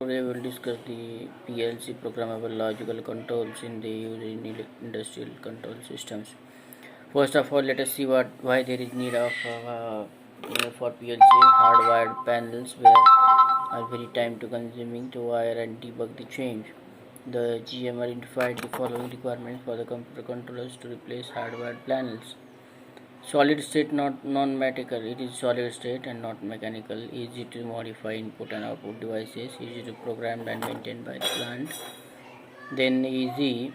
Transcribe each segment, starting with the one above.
Today we will discuss the PLC programmable logical controls in the use in industrial control systems. First of all, let us see why there is need of for PLC. Hardwired panels were are very time to consuming to wire and debug the change. The GM identified the following requirements for the computer controllers to replace hardwired panels. Solid state, not non-mechanical. It is solid state and not mechanical. Easy to modify input and output devices. Easy to program and maintain by the plant. Then easy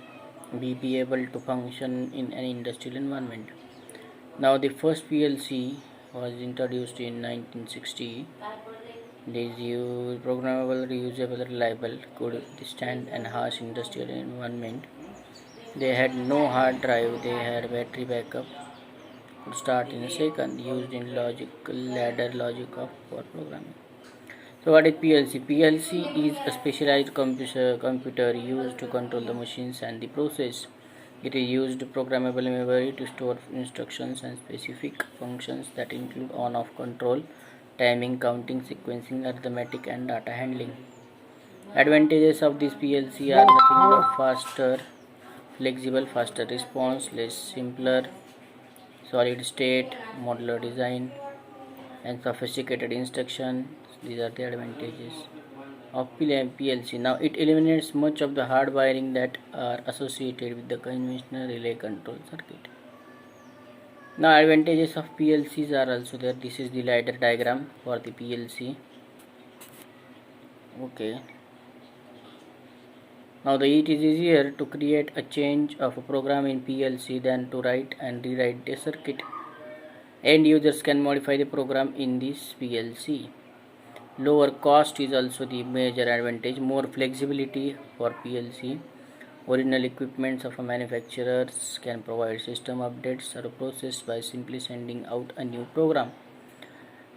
be able to function in an industrial environment. Now the first PLC was introduced in 1960. These programmable, reusable, reliable, could withstand and harsh industrial environment. They had no hard drive. They had battery backup. Could start in a second, used in logical ladder logic of for programming. So what is PLC? PLC is a specialized computer used to control the machines and the process. It is used programmable memory to store instructions and specific functions that include on-off control, timing, counting, sequencing, arithmetic, and data handling. Advantages of this PLC are nothing but faster, flexible, faster response, less simpler, solid state, modular design, and sophisticated instruction. These are the advantages of PLC. Now it eliminates much of the hard wiring that are associated with the conventional relay control circuit. Now advantages of PLCs are also there. This is the ladder diagram for the PLC. Okay. Now it is easier to create a change of a program in PLC than to write and rewrite a circuit. End users can modify the program in this PLC. Lower cost is also the major advantage. More flexibility for PLC. Original equipments of a manufacturers can provide system updates or processed by simply sending out a new program.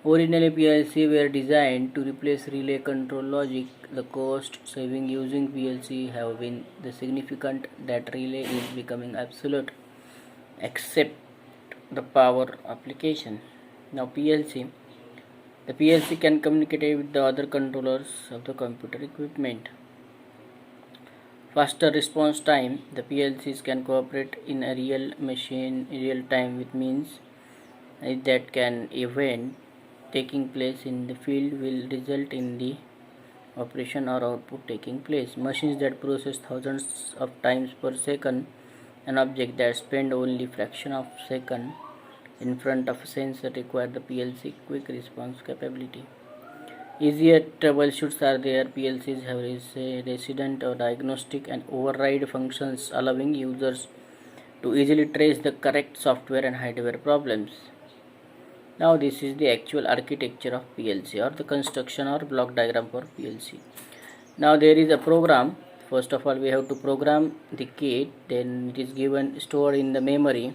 Originally PLC were designed to replace relay control logic. The cost saving using PLC have been the significant that relay is becoming obsolete except the power application. Now the PLC can communicate with the other controllers of the computer equipment. Faster response time. The PLCs can cooperate in a real machine real time, which means that can event taking place in the field will result in the operation or output taking place. Machines that process thousands of times per second an object that spend only fraction of second in front of a sensor require the PLC quick response capability. Easier troubleshoots are there. PLCs have resident or diagnostic and override functions allowing users to easily trace the correct software and hardware problems. Now this is the actual architecture of PLC or the construction or block diagram for PLC. Now there is a program. First of all we have to program the kit, then it is given stored in the memory.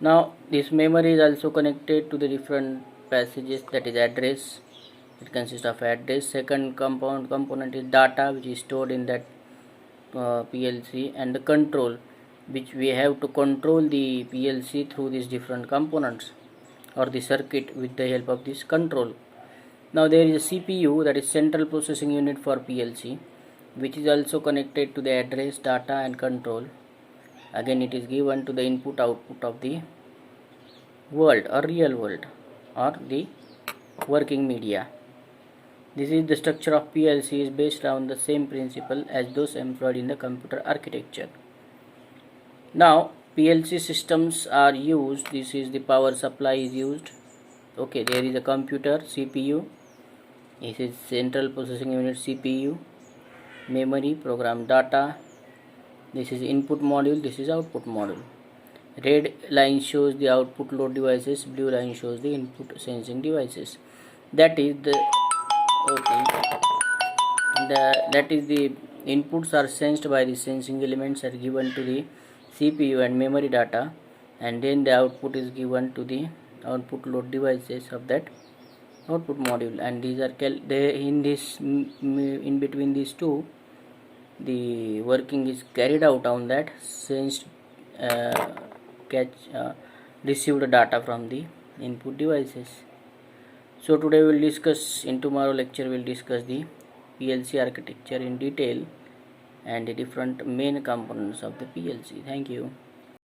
Now this memory is also connected to the different passages, that is address. It consists of address. Second component is data, which is stored in that PLC, and the control, which we have to control the PLC through these different components or the circuit with the help of this control. Now there is a CPU, that is central processing unit for PLC, which is also connected to the address, data, and control. Again it is given to the input output of the world or real world or the working media. This is the structure of PLC is based on the same principle as those employed in the computer architecture. Now PLC systems are used. This is the power supply is used. Okay, there is a computer CPU. This is central processing unit CPU, memory, program data. This is input module. This is output module. Red line shows the output load devices. Blue line shows the input sensing devices. That is the inputs are sensed by the sensing elements are given to the CPU and memory data, and then the output is given to the output load devices of that output module, and these are in between these two the working is carried out on that sensed received data from the input devices. So today we will discuss, in tomorrow lecture we will discuss the PLC architecture in detail and the different main components of the PLC. Thank you.